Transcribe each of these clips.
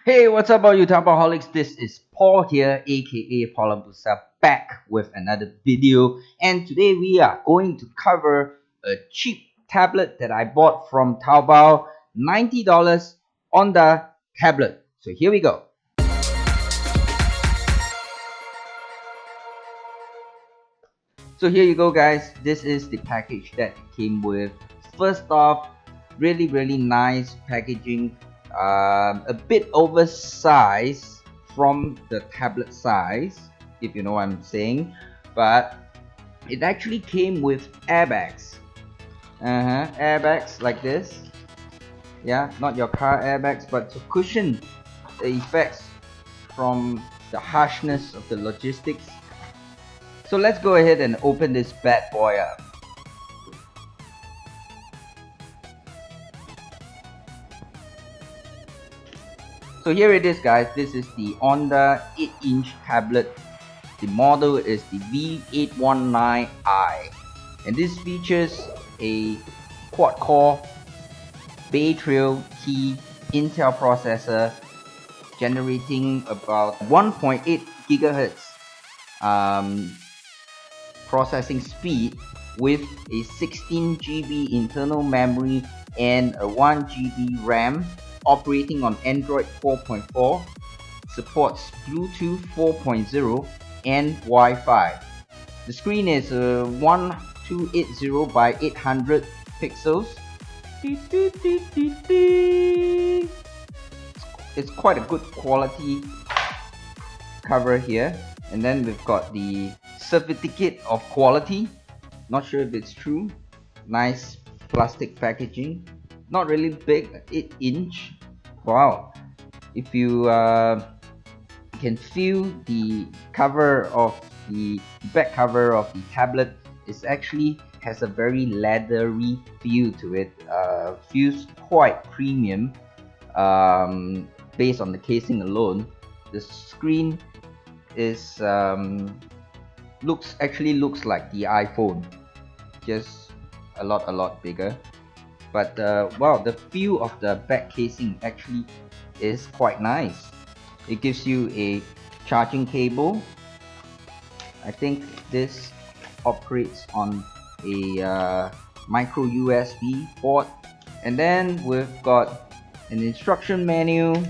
Hey, what's up all you Tapaholics? This is Paul here, aka Paulabusa, back with another video. And today we are going to cover a cheap tablet that I bought from Taobao, $90 Onda tablet. So here we go. So here you go guys, this is the package that it came with. First off, really nice packaging, a bit oversized from the tablet size, if you know what I'm saying, but it actually came with airbags. Airbags like this. Yeah, not your car airbags, but to cushion the effects from the harshness of the logistics. So let's go ahead and open this bad boy up. So here it is guys, this is the Onda 8-inch tablet. The model is the V819i, and this features a quad-core Bay Trail Key Intel processor generating about 1.8 gigahertz processing speed with a 16 GB internal memory and a 1 GB RAM, operating on Android 4.4, supports Bluetooth 4.0 and Wi-Fi. The screen is 1280 by 800 pixels. It's quite a good quality cover here. And then we've got the certificate of quality. Not sure if it's true. Nice plastic packaging. Not really big, 8-inch. Wow. If you can feel the cover of the back cover of the tablet, it actually has a very leathery feel to it. Feels quite premium based on the casing alone. The screen is looks like the iPhone, just a lot bigger. But wow, the feel of the back casing actually is quite nice. It gives you a charging cable. I think this operates on a micro USB port. And then we've got an instruction manual.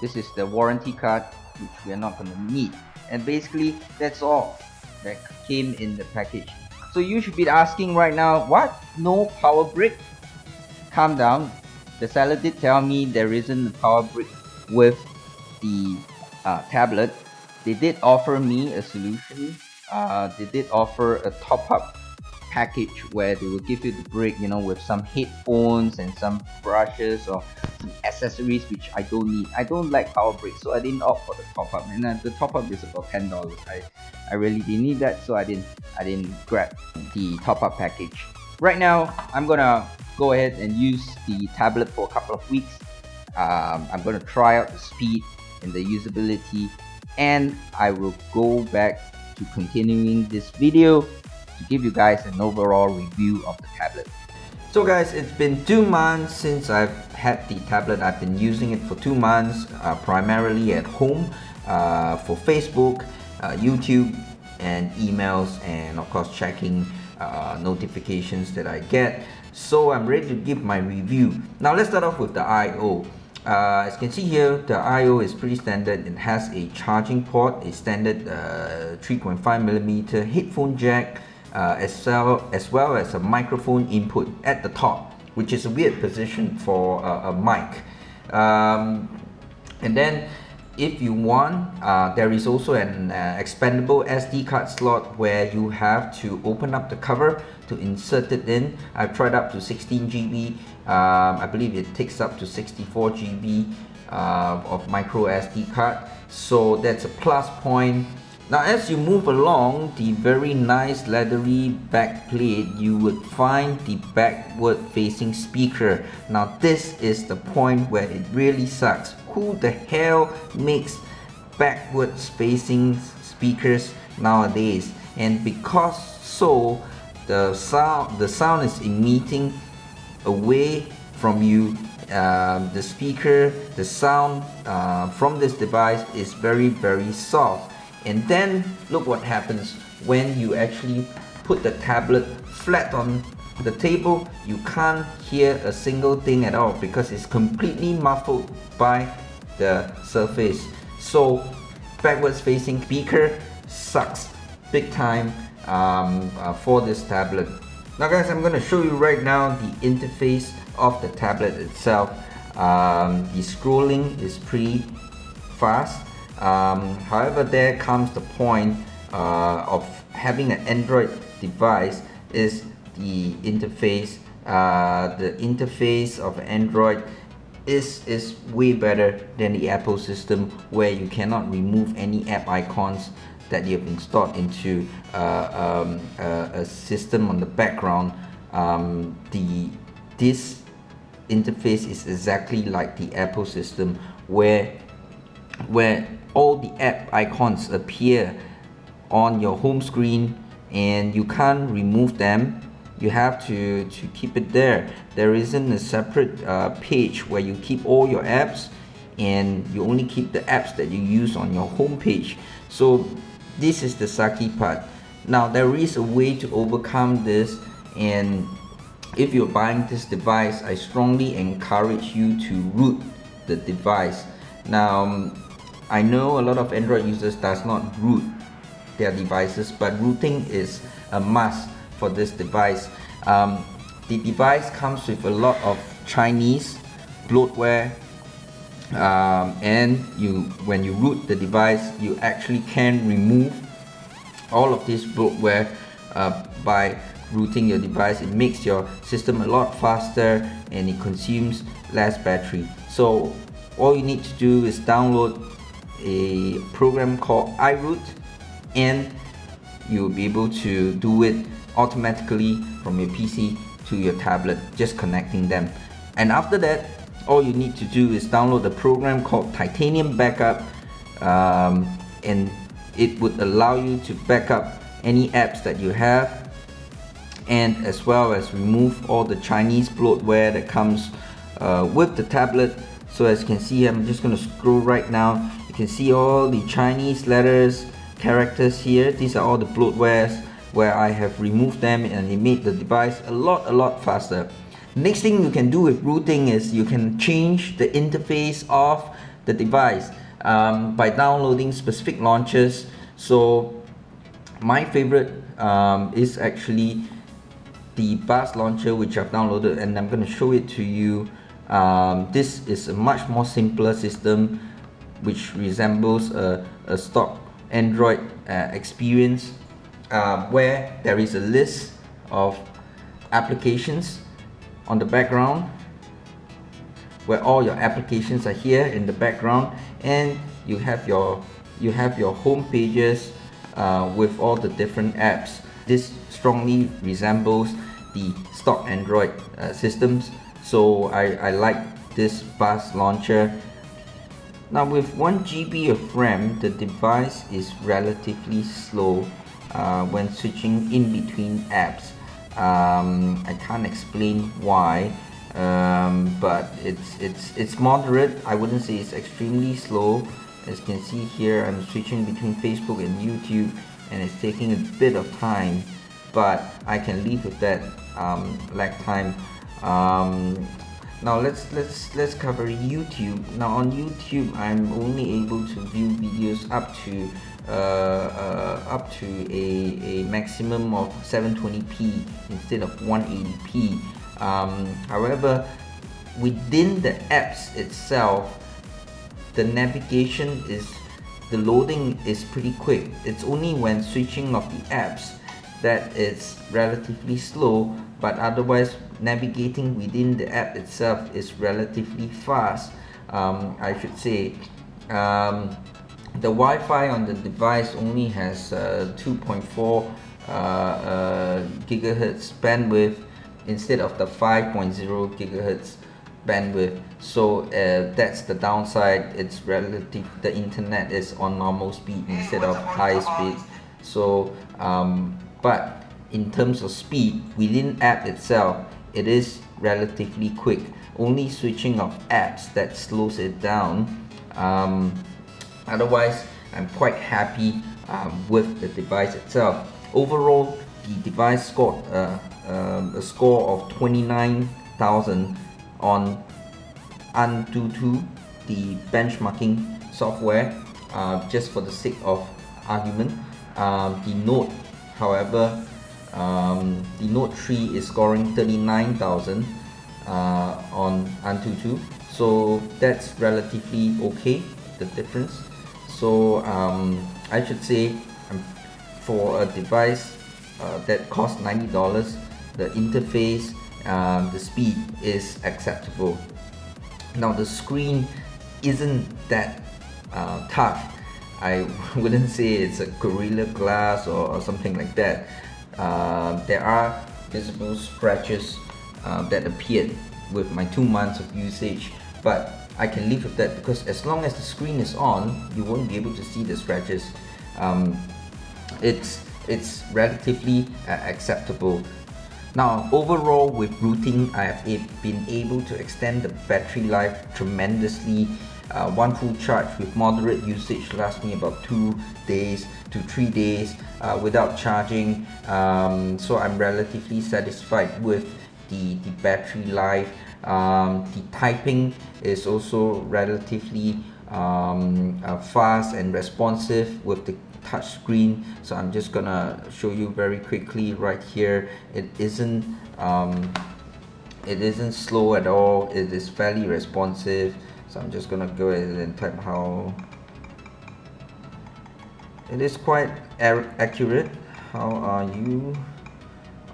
This is the warranty card, which we are not going to need. And basically that's all that came in the package. So you should be asking right now, what? No power brick? Calm down. The seller did tell me there isn't a power brick with the tablet. They did offer me a solution. They did offer a top-up package where they will give you the brick, you know, with some headphones and some brushes or some accessories, which I don't need. I don't like power bricks, so I didn't opt for the top-up. And the top-up is about $10. I really didn't need that, so I didn't grab the top-up package. Right now, I'm gonna go ahead and use the tablet for a couple of weeks. I'm gonna try out the speed and the usability, and I will go back to continuing this video to give you guys an overall review of the tablet. So guys, it's been 2 months since I've had the tablet. I've been using it for 2 months, primarily at home, for Facebook, YouTube, and emails, and of course checking notifications that I get. So I'm ready to give my review. Now let's start off with the I/O. As you can see here, the I/O is pretty standard. It has a charging port, a standard 3.5mm headphone jack, as well as a microphone input at the top, which is a weird position for a mic. And then if you want, there is also an expandable SD card slot where you have to open up the cover to insert it in. I've tried up to 16 GB. I believe it takes up to 64 GB of micro SD card, so that's a plus point. Now as you move along the very nice leathery back plate, you would find the backward facing speaker. Now this is the point where it really sucks. Who the hell makes backwards facing speakers nowadays? And because so, the sound is emitting away from you the speaker, the sound from this device is very soft. And then look what happens when you actually put the tablet flat on the table. You can't hear a single thing at all because it's completely muffled by the surface. So backwards facing speaker sucks big time for this tablet. Now guys, I'm going to show you right now the interface of the tablet itself. The scrolling is pretty fast. However, there comes the point of having an Android device is the interface. The interface of Android is way better than the Apple system, where you cannot remove any app icons that you have installed into a system on the background. This interface is exactly like the Apple system, where all the app icons appear on your home screen and you can't remove them. You have to keep it there. There isn't a separate page where you keep all your apps, and you only keep the apps that you use on your home page. So this is the sucky part. Now there is a way to overcome this, and if you're buying this device, I strongly encourage you to root the device. Now I know a lot of Android users does not root their devices, but rooting is a must for this device. The device comes with a lot of Chinese bloatware, and when you root the device, you actually can remove all of this bloatware by rooting your device. It makes your system a lot faster and it consumes less battery. So all you need to do is download a program called iRoot, and you'll be able to do it automatically from your PC to your tablet, just connecting them. And after that, all you need to do is download a program called Titanium Backup, and it would allow you to back up any apps that you have, and as well as remove all the Chinese bloatware that comes with the tablet. So as you can see, I'm just going to scroll right now. You can see all the Chinese letters, characters here. These are all the bloatwares where I have removed them, and it made the device a lot faster. Next thing you can do with rooting is you can change the interface of the device by downloading specific launchers. So my favorite is actually the Buzz launcher, which I've downloaded, and I'm going to show it to you. This is a much more simpler system which resembles a stock Android experience, where there is a list of applications on the background, where all your applications are here in the background, and you have your home pages with all the different apps. This strongly resembles the stock Android systems, so I like this Buzz launcher. Now with 1 GB of RAM, the device is relatively slow when switching in between apps. I can't explain why, but it's moderate. I wouldn't say it's extremely slow. As you can see here, I'm switching between Facebook and YouTube, and it's taking a bit of time, but I can live with that lag time. Now let's cover YouTube. Now on YouTube, I'm only able to view videos up to a maximum of 720p instead of 180p. However, within the apps itself, the navigation the loading is pretty quick. It's only when switching of the apps that it's relatively slow, but otherwise navigating within the app itself is relatively fast. I should say the Wi-Fi on the device only has 2.4 gigahertz bandwidth instead of the 5.0 gigahertz bandwidth. So that's the downside. It's relative. The internet is on normal speed instead of high speed. So but in terms of speed within app itself, it is relatively quick. Only switching of apps that slows it down. Otherwise, I'm quite happy with the device itself. Overall, the device scored a score of 29,000 on Antutu, the benchmarking software. Just for the sake of argument, the Note, however, the Note 3 is scoring 39,000 on Antutu, so that's relatively okay, the difference. So I should say, for a device that costs $90, the interface, the speed is acceptable. Now the screen isn't that tough. I wouldn't say it's a Gorilla Glass or something like that. There are visible scratches that appeared with my 2 months of usage, but I can live with that because as long as the screen is on, you won't be able to see the scratches. It's relatively acceptable. Now overall, with routing, I have been able to extend the battery life tremendously. One full charge with moderate usage lasts me about 2 days to 3 days without charging. So I'm relatively satisfied with the battery life. The typing is also relatively fast and responsive with the touch screen. So I'm just gonna show you very quickly right here. It isn't slow at all. It is fairly responsive. So I'm just gonna go ahead and type how. It is quite accurate. How are you?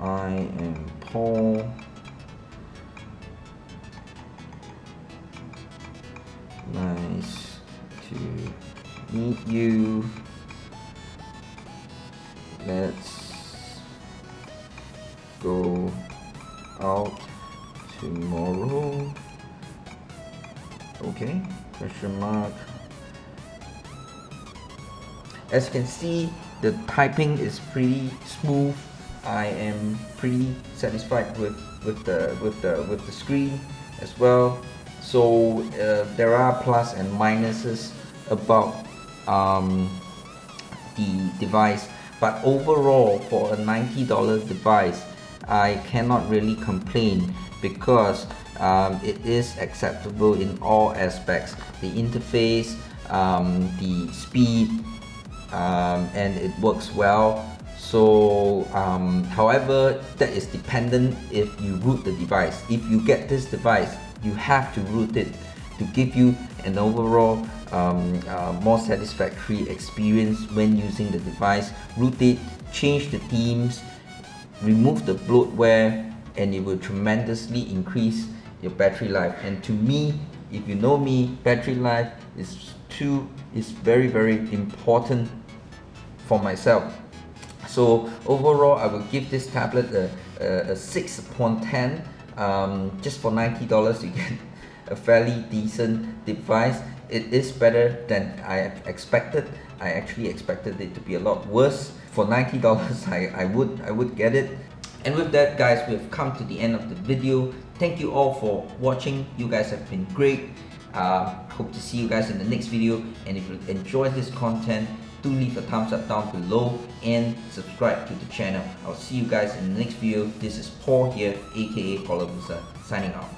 I am Paul. Nice to meet you. Let's go out tomorrow. Okay, question mark. As you can see, the typing is pretty smooth. I am pretty satisfied with the screen as well. So there are plus and minuses about the device, but overall, for a $90 device, I cannot really complain because it is acceptable in all aspects. The interface, the speed, and it works well. So however, that is dependent if you root the device. If you get this device, you have to root it to give you an overall more satisfactory experience when using the device. Root it, change the themes, remove the bloatware, and it will tremendously increase your battery life. And to me, if you know me, battery life is very, very important for myself. So overall, I will give this tablet a 6 upon 10. Just for $90, you get a fairly decent device. It is better than I expected. I actually expected it to be a lot worse. For $90, I would get it. And with that, guys, we've come to the end of the video. Thank you all for watching. You guys have been great. Hope to see you guys in the next video. And if you enjoyed this content, do leave a thumbs up down below and subscribe to the channel. I'll see you guys in the next video. This is Paul here, aka Paulabusa, signing off.